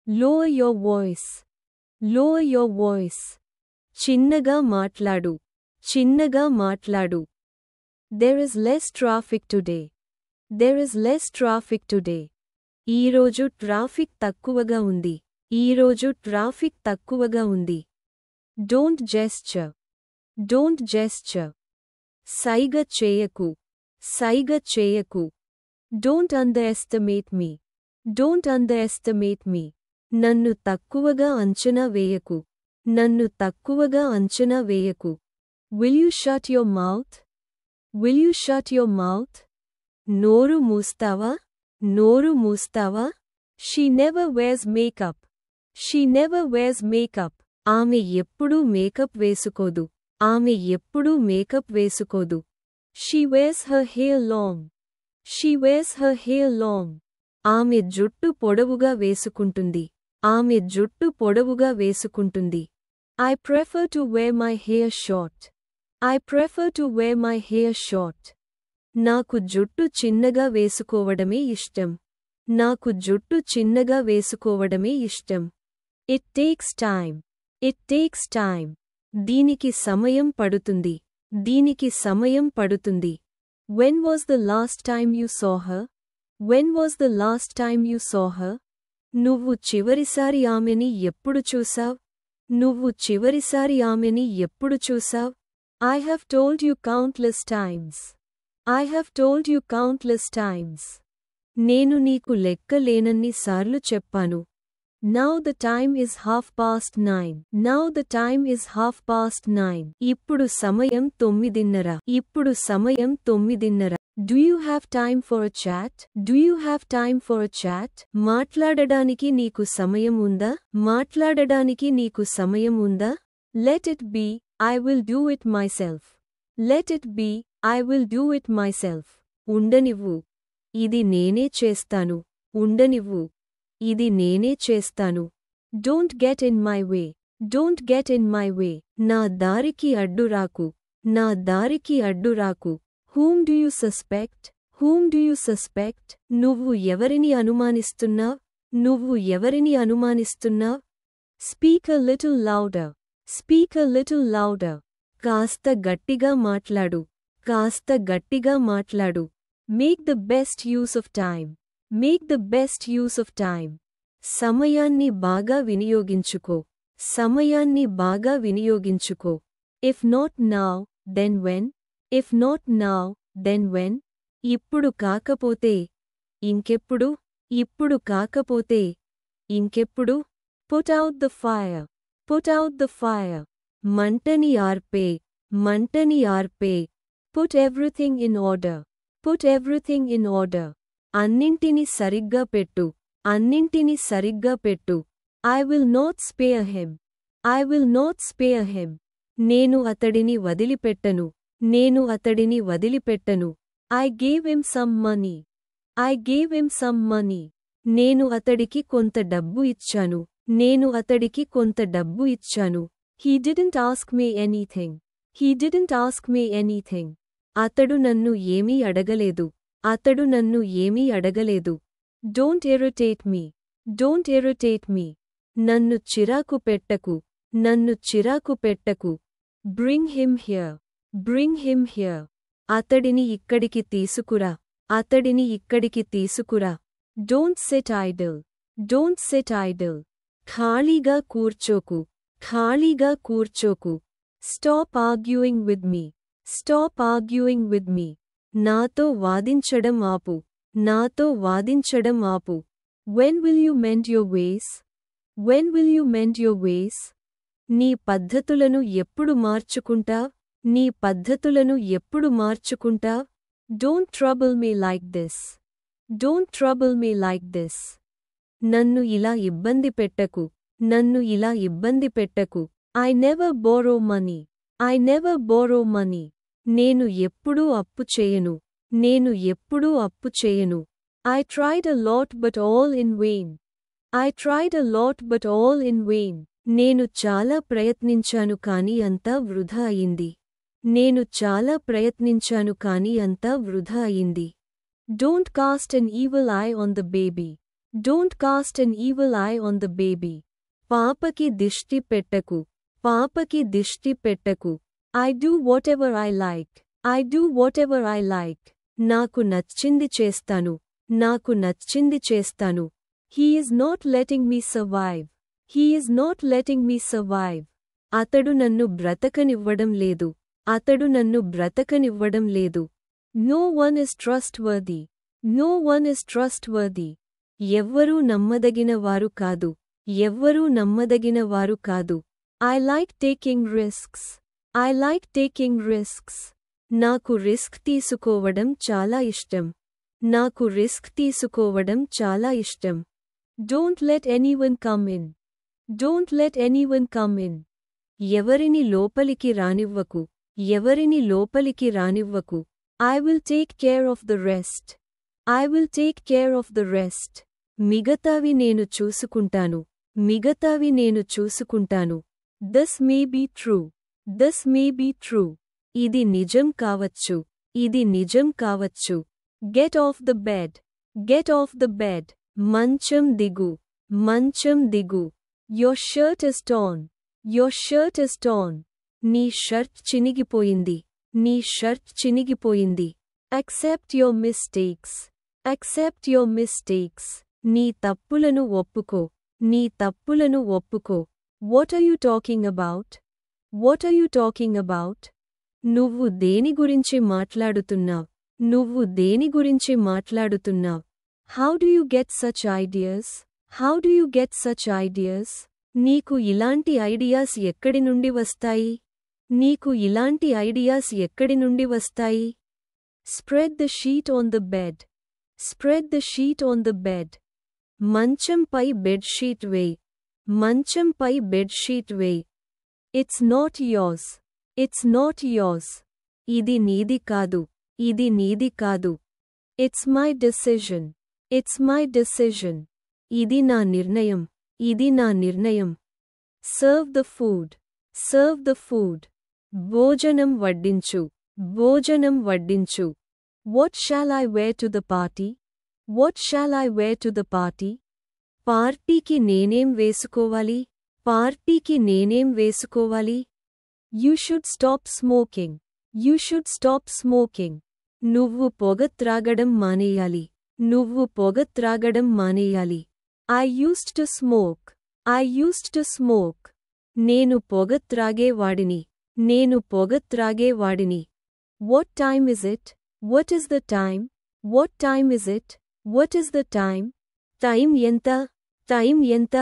Lower your voice. Lower your voice. చిన్నగా మాట్లాడు. చిన్నగా మాట్లాడు. There is less traffic today. There is less traffic today. ఈరోజు traffic తక్కువగా ఉంది. ఈరోజు ట్రాఫిక్ తక్కువగా ఉంది. Don't gesture. Don't gesture. సైగ చేయకు. సైగ చేయకు. Don't underestimate me. Don't underestimate me. నన్ను తక్కువగా అంచనా వేయకు. నన్ను తక్కువగా అంచనా వేయకు. Will you shut your mouth? Will you shut your mouth? నోరు మూస్తావా? నోరు మూస్తావా? She never wears makeup. She never wears makeup. ఆమె ఎప్పుడూ మేకప్ వేసుకోదు. ఆమె ఎప్పుడూ makeup వేసుకోదు. She wears her hair long. She wears her hair long. ఆమె జుట్టు పొడవుగా వేసుకుంటుంది. ఆమె జుట్టు పొడవుగా వేసుకుంటుంది. I prefer to wear my hair short. I prefer to wear my hair short. నాకు జుట్టు చిన్నగా వేసుకోవడమే ఇష్టం. నాకు జుట్టు చిన్నగా వేసుకోవడమే ఇష్టం. It takes time. It takes time. దీనికి సమయం పడుతుంది. దీనికి సమయం పడుతుంది. When was the last time you saw her? When was the last time you saw her? నువ్వు చివరిసారి ఆమెని ఎప్పుడు చూసావ్? నువ్వు చివరిసారి ఆమెని ఎప్పుడు చూసావ్? I have told you countless times. I have told you countless times. నేను నీకు లెక్కలేనన్ని సార్లు చెప్పాను. Now the time is 9:30. Now the time is 9:30. ఇప్పుడు సమయం 9:30. ఇప్పుడు సమయం 9:30. Do you have time for a chat? Do you have time for a chat? మాట్లాడడానికి నీకు సమయం ఉందా? మాట్లాడడానికి నీకు సమయం ఉందా? Let it be, I will do it myself. Let it be, I will do it myself. ఉండనివ్వు. ఇది నేనే చేస్తాను. ఉండనివ్వు. ఇది నేనే చేస్తాను. Don't get in my way. Don't get in my way. నా దారికి అడ్డు రాకు. నా దారికి అడ్డు రాకు. Whom do you suspect? Whom do you suspect? నువ్వు ఎవరిని అనుమానిస్తున్నావ్? నువ్వు ఎవరిని అనుమానిస్తున్నావ్? Speak a little louder. Speak a little louder. కాస్త గట్టిగా మాట్లాడు. కాస్త గట్టిగా మాట్లాడు. Make the best use of time. Make the best use of time. సమయాన్ని బాగా వినియోగించుకో. సమయాన్ని బాగా వినియోగించుకో. If not now, then when? If not now, then when? ఇప్పుడు కాకపోతే ఇంకెప్పుడు? ఇప్పుడు కాకపోతే ఇంకెప్పుడు? Put out the fire. Put out the fire. మంటని ఆర్పే. మంటని ఆర్పే. Put everything in order. Put everything in order. అన్నింటిని సరిగ్గా పెట్టు. అన్నింటిని సరిగ్గా పెట్టు. I will not spare him. I will not spare him. నేను అతడిని వదిలిపెట్టను. నేను అతడిని వదిలిపెట్టను. I gave him some money. I gave him some money. నేను అతడికి కొంత డబ్బు ఇచ్చాను. నేను అతడికి కొంత డబ్బు ఇచ్చాను. He didn't ask me anything. He didn't ask me anything. అతడు నన్ను ఏమీ అడగలేదు. అతడు నన్ను ఏమీ అడగలేదు. Don't irritate me. Don't irritate me. నన్ను చిరాకు పెట్టకు. నన్ను చిరాకు పెట్టకు. Bring him here. Bring him here. అతడిని ఇక్కడికి తీసుకురా. అతడిని ఇక్కడికి తీసుకురా. Don't sit idle. Don't sit idle. ఖాళీగా కూర్చోకు. ఖాళీగా కూర్చోకు. Stop arguing with me. Stop arguing with me. నాతో వాదించడం ఆపు. నాతో వాదించడం ఆపు. When will you mend your ways? When will you mend your ways? నీ పద్ధతులను ఎప్పుడు మార్చుకుంటావ్? నీ పద్ధతులను ఎప్పుడు మార్చుకుంటావ్? Don't trouble me like this. Don't trouble me like this. నన్ను ఇలా ఇబ్బంది పెట్టకు. నన్ను ఇలా ఇబ్బంది పెట్టకు. I never borrow money. I never borrow money. నేను ఎప్పుడూ అప్పు చేయను. నేను ఎప్పుడూ అప్పు చేయను. I tried a lot but all in vain. I tried a lot but all in vain. నేను చాలా ప్రయత్నించాను కానీ అంతా వృధా అయింది. నేను చాలా ప్రయత్నించాను కానీ అంతా వృధా అయింది. Don't cast an evil eye on the baby. Don't cast an evil eye on the baby. పాపకి దిష్టి పెట్టకు. పాపకి దిష్టి పెట్టకు. I do whatever I like. I do whatever I like. నాకు నచ్చింది చేస్తాను. నాకు నచ్చింది చేస్తాను. He is not letting me survive. He is not letting me survive. అతడు నన్ను బ్రతకనివ్వడం లేదు. అతడు నన్ను బ్రతకనివ్వడం లేదు. No one is trustworthy. No one is trustworthy. ఎవ్వరూ నమ్మదగిన వారు కాదు. ఎవ్వరూ నమ్మదగిన వారు కాదు. I like taking risks. I like taking risks. నాకు రిస్క్ తీసుకోవడం చాలా ఇష్టం. నాకు రిస్క్ తీసుకోవడం చాలా ఇష్టం. Don't let anyone come in. Don't let anyone come in. ఎవరిని లోపలికి రానివ్వకు. ఎవరిని లోపలికి రానివ్వకు. I will take care of the rest. I will take care of the rest. మిగతావి నేను చూసుకుంటాను. మిగతావి నేను చూసుకుంటాను. This may be true. This may be true. ఇది నిజం కావచ్చు. ఇది నిజం కావచ్చు. Get off the bed. Get off the bed. మంచం దిగు. మంచం దిగు. Your shirt is torn. Your shirt is torn. నీ షర్ట్ చినిగిపోయింది. నీ shirt చినిగిపోయింది. Accept your mistakes. Accept your mistakes. నీ తప్పులను ఒప్పుకో. నీ తప్పులను ఒప్పుకో. What are you talking about? What are you talking about? నువ్వు దేని గురించి మాట్లాడుతున్నావ్? నువ్వు దేని గురించి మాట్లాడుతున్నావ్? How do you get such ideas? How do you get such ideas? నీకు ఇలాంటి ఐడియాస్ ఎక్కడి నుండి వస్తాయి? నీకు ఇలాంటి ఐడియాస్ ఎక్కడి నుండి వస్తాయి? Spread the sheet on the bed. Spread the sheet on the bed. మంచంపై బెడ్షీట్ వేయ్. మంచంపై బెడ్షీట్ వేయ్. It's not yours. It's not yours. ఇది నీది కాదు. ఇది నీది కాదు. It's my decision. It's my decision. ఇది నా నిర్ణయం. ఇది నా నిర్ణయం. Serve the food. Serve the food. భోజనం వడ్డించు. భోజనం వడ్డించు. What shall I wear to the party? What shall I wear to the party? పార్టీకి నేనేం వేసుకోవాలి? పార్టీకి నేనేం వేసుకోవాలి? You should stop smoking. You should stop smoking. నువ్వు పొగ త్రాగడం మానేయాలి. నువ్వు పొగ త్రాగడం మానేయాలి. I used to smoke. I used to smoke. నేను పొగ త్రాగేవాడిని. నేను పొగ త్రాగేవాడిని. What time is it? What is the time? What time is it? What is the time? Time ఎంత? టైం ఎంత?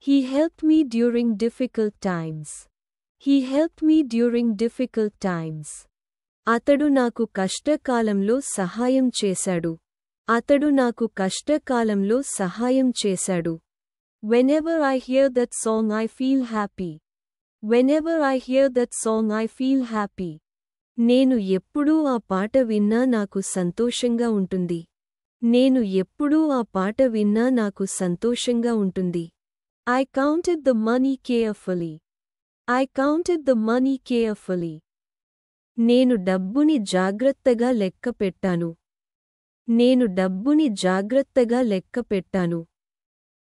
He helped me during difficult times. He helped me during difficult times. అతడు నాకు కష్టకాలంలో సహాయం చేశాడు. అతడు నాకు కష్టకాలంలో సహాయం చేశాడు. Whenever I hear that song I feel happy. Whenever I hear that song I feel happy. నేను ఎప్పుడూ ఆ పాట విన్నా నాకు సంతోషంగా ఉంటుంది. నేను ఎప్పుడూ ఆ పాట విన్నా నాకు సంతోషంగా ఉంటుంది. I counted the money carefully. I counted the money carefully. నేను డబ్బుని జాగ్రత్తగా లెక్క పెట్టాను. నేను డబ్బుని జాగ్రత్తగా లెక్క పెట్టాను.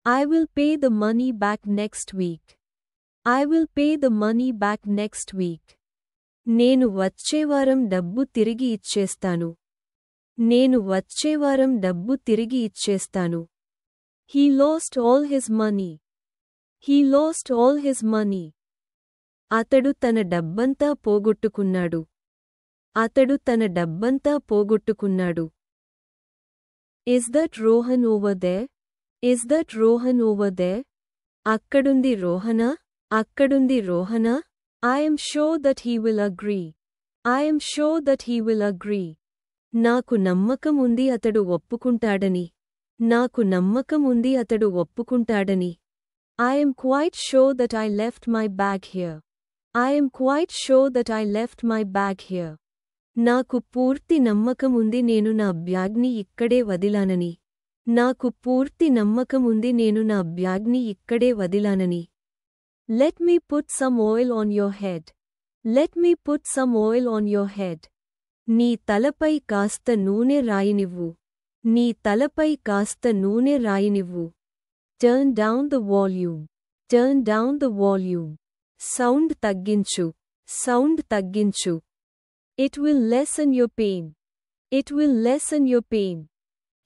I will pay the money back next week. I will pay the money back next week. నేను వచ్చేవారం డబ్బు తిరిగి ఇచ్చేస్తాను. నేను వచ్చేవారం డబ్బు తిరిగి ఇచ్చేస్తాను. He lost all his money. He lost all his money. అతడు తన డబ్బంతా పోగొట్టుకున్నాడు. అతడు తన డబ్బంతా పోగొట్టుకున్నాడు. Is that Rohan over there? Is that Rohan over there? అక్కడుంది రోహనా? అక్కడుంది రోహనా? I am sure that he will agree. I am sure that he will agree. నాకు నమ్మకం ఉంది అతడు ఒప్పుకుంటాడని. నాకు నమ్మకం ఉంది అతడు ఒప్పుకుంటాడని. I am quite sure that I left my bag here. I am quite sure that I left my bag here. నాకు పూర్తి నమ్మకం ఉంది నేను నా బ్యాగ్ని ఇక్కడే వదిలానని. నాకు పూర్తి నమ్మకం ఉంది నేను నా బ్యాగ్ని ఇక్కడే వదిలానని. Let me put some oil on your head. Let me put some oil on your head. నీ తలపై కాస్త నూనె రాయినివ్వు. నీ తలపై కాస్త నూనె రాయినివ్వు. Turn down the volume. Turn down the volume. Sound తగ్గించు. సౌండ్ తగ్గించు. It will lessen your pain. It will lessen your pain.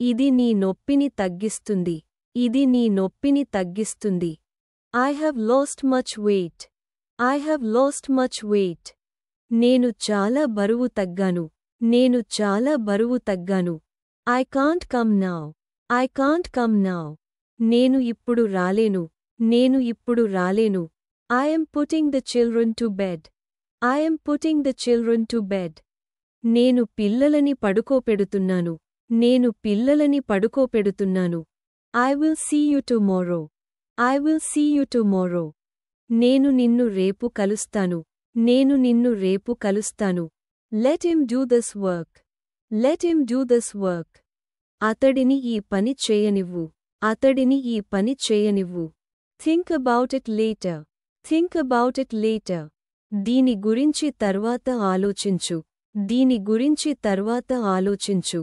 ఇది నీ నొప్పిని తగ్గిస్తుంది. ఇది నీ నొప్పిని తగ్గిస్తుంది. I have lost much weight. I have lost much weight. నేను చాలా బరువు తగ్గాను. నేను చాలా బరువు తగ్గాను. I can't come now. I can't come now. నేను ఇప్పుడు రాలేను. నేను ఇప్పుడు రాలేను. I am putting the children to bed. I am putting the children to bed. నేను పిల్లలని పడుకోపెడుతున్నాను. నేను పిల్లలని పడుకోపెడుతున్నాను. I will see you tomorrow. I will see you tomorrow. నేను నిన్ను రేపు కలుస్తాను. నేను నిన్ను రేపు కలుస్తాను. Let him do this work. Let him do this work. అతడిని ఈ పని చేయనివ్వు. అతడిని ఈ పని చేయనివ్వు. Think about it later. Think about it later. దీని గురించి తర్వాత ఆలోచించు. దీని గురించి తర్వాత ఆలోచించు.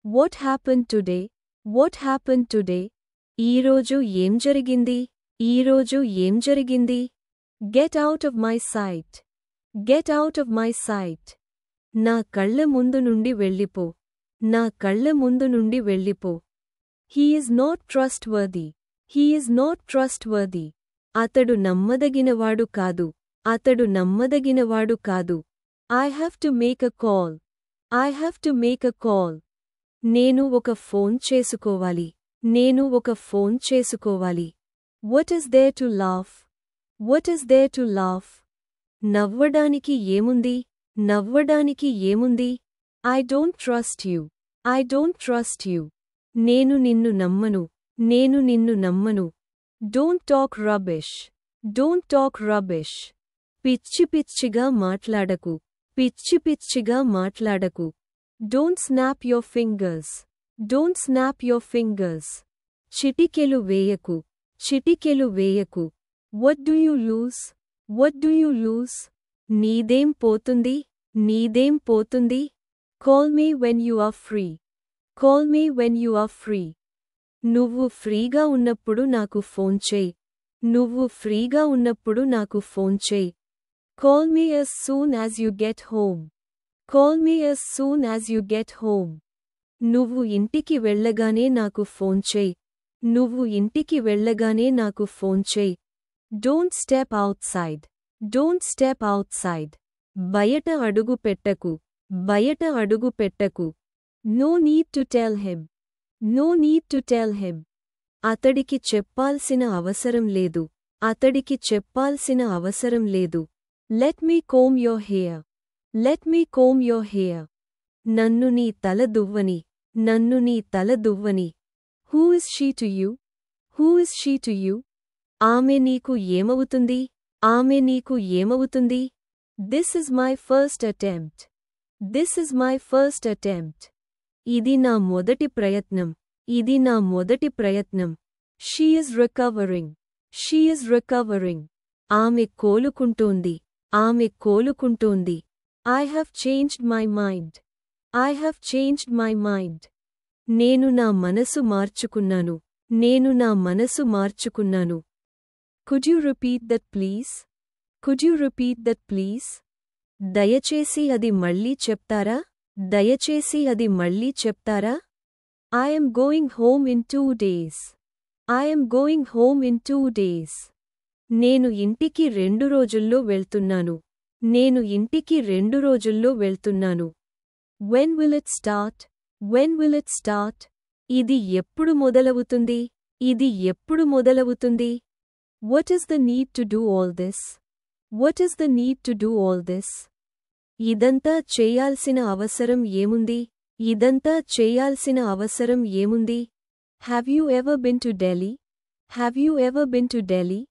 What happened today? What happened today? ఈరోజు ఏం జరిగింది? ఈరోజు ఏం జరిగింది? Get out of my sight. Get out of my sight. నా కళ్ళ ముందు నుండి వెళ్ళిపో. నా కళ్ళ ముందు నుండి వెళ్ళిపో. He is not trustworthy. He is not trustworthy. అతడు నమ్మదగినవాడు కాదు. అతడు నమ్మదగినవాడు కాదు. I have to make a call. I have to make a call. నేను ఒక ఫోన్ చేసుకోవాలి. నేను ఒక ఫోన్ చేసుకోవాలి. What is there to laugh? What is there to laugh? నవ్వడానికి ఏముంది? నవ్వడానికి ఏముంది? I don't trust you. I don't trust you. నేను నిన్ను నమ్మను. నేను నిన్ను నమ్మను. Don't talk rubbish. Don't talk rubbish. పిచ్చి పిచ్చిగా మాట్లాడకు. పిచ్చి పిచ్చిగా మాట్లాడకు. Don't snap your fingers. Don't snap your fingers. చిటికెలు వేయకు. చిటికెలు వేయకు. What do you lose? What do you lose? నీదేం పోతుంది? నీదేం పోతుంది? Call me when you are free. Call me when you are free. నువ్వు ఫ్రీగా ఉన్నప్పుడు నాకు ఫోన్ చేయి. నువ్వు ఫ్రీగా ఉన్నప్పుడు నాకు ఫోన్ చేయి. Call me as soon as you get home. Call me as soon as you get home. నువ్వు ఇంటికి వెళ్ళగానే నాకు ఫోన్ చేయి. నువ్వు ఇంటికి వెళ్ళగానే నాకు ఫోన్ చేయి. Don't step outside. Don't step outside. బయట అడుగు పెట్టకు. బయట అడుగు పెట్టకు. No need to tell him. No need to tell him. అతడికి చెప్పాల్సిన అవసరం లేదు. అతడికి చెప్పాల్సిన అవసరం లేదు. Let me comb your hair. Let me comb your hair. నన్ను నీ తల దువ్వని. నన్ను నీ తల దువ్వని. Who is she to you? Who is she to you? ఆమె నీకు ఏమవుతుంది? ఆమె నీకు ఏమవుతుంది? This is my first attempt. This is my first attempt. ఇది నా మొదటి ప్రయత్నం. ఇది నా మొదటి ప్రయత్నం. She is recovering. She is recovering. ఆమె కోలుకుంటోంది. ఆమె కోలుకుంటోంది. I have changed my mind. I have changed my mind. నేను నా మనసు మార్చుకున్నాను. నేను నా మనసు మార్చుకున్నాను. Could you repeat that please? Could you repeat that please? దయచేసి అది మళ్ళీ చెప్తారా? దయచేసి అది మళ్ళీ చెప్తారా? I am going home in 2 days. I am going home in 2 days. నేను ఇంటికి 2 రోజుల్లో వెళ్తున్నాను. నేను ఇంటికి 2 రోజుల్లో వెళ్తున్నాను. When will it start? When will it start? ఇది ఎప్పుడు మొదలవుతుంది? ఇది ఎప్పుడు మొదలవుతుంది? What is the need to do all this? What is the need to do all this? ఇదంతా చేయాల్సిన అవసరం ఏముంది? ఇదంతా చేయాల్సిన అవసరం ఏముంది? Have you ever been to Delhi? Have you ever been to Delhi?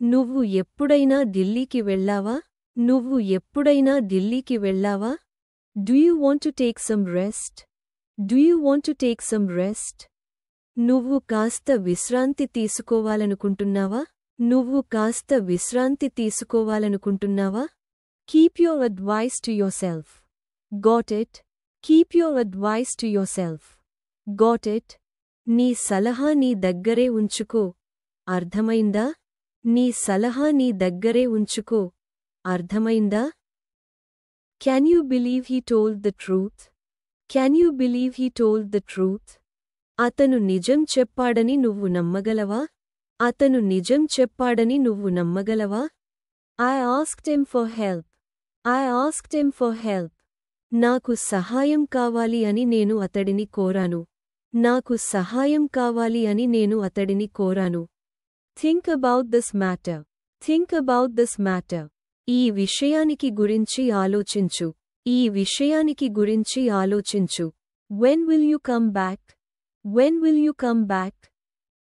నువ్వు ఎప్పుడైనా ఢిల్లీకి వెళ్ళావా? నువ్వు ఎప్పుడైనా ఢిల్లీకి వెళ్ళావా? Do you want to take some rest? Do you want to take some rest? నువ్వు కాస్త విశ్రాంతి తీసుకోవాలనుకుంటున్నావా? నువ్వు కాస్త విశ్రాంతి తీసుకోవాలనుకుంటున్నావా? Keep your advice to yourself. Got it? Keep your advice to yourself. Got it? నీ సలహా నీ దగ్గరే ఉంచుకో. అర్థమైందా? నీ సలహా నీ దగ్గరే ఉంచుకో. అర్థమైందా? Can you believe he told the truth? Can you believe he told the truth? అతను నిజం చెప్పాడని నువ్వు నమ్మగలవా? అతను నిజం చెప్పాడని నువ్వు నమ్మగలవా? I asked him for help. I asked him for help. నాకు సహాయం కావాలి అని నేను అతడిని కోరాను. నాకు సహాయం కావాలి అని నేను అతడిని కోరాను. Think about this matter. Think about this matter. ఈ విషయానికి గురించి ఆలోచించు. ఈ విషయానికి గురించి ఆలోచించు. When will you come back? When will you come back?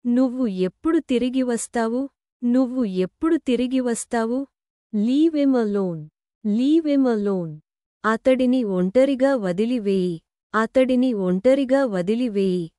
నువ్వు ఎప్పుడు తిరిగి వస్తావు? నువ్వు ఎప్పుడు తిరిగి వస్తావు? Leave him alone. Leave him alone. అతడిని ఒంటరిగా వదిలివేయి. అతడిని ఒంటరిగా వదిలివేయి.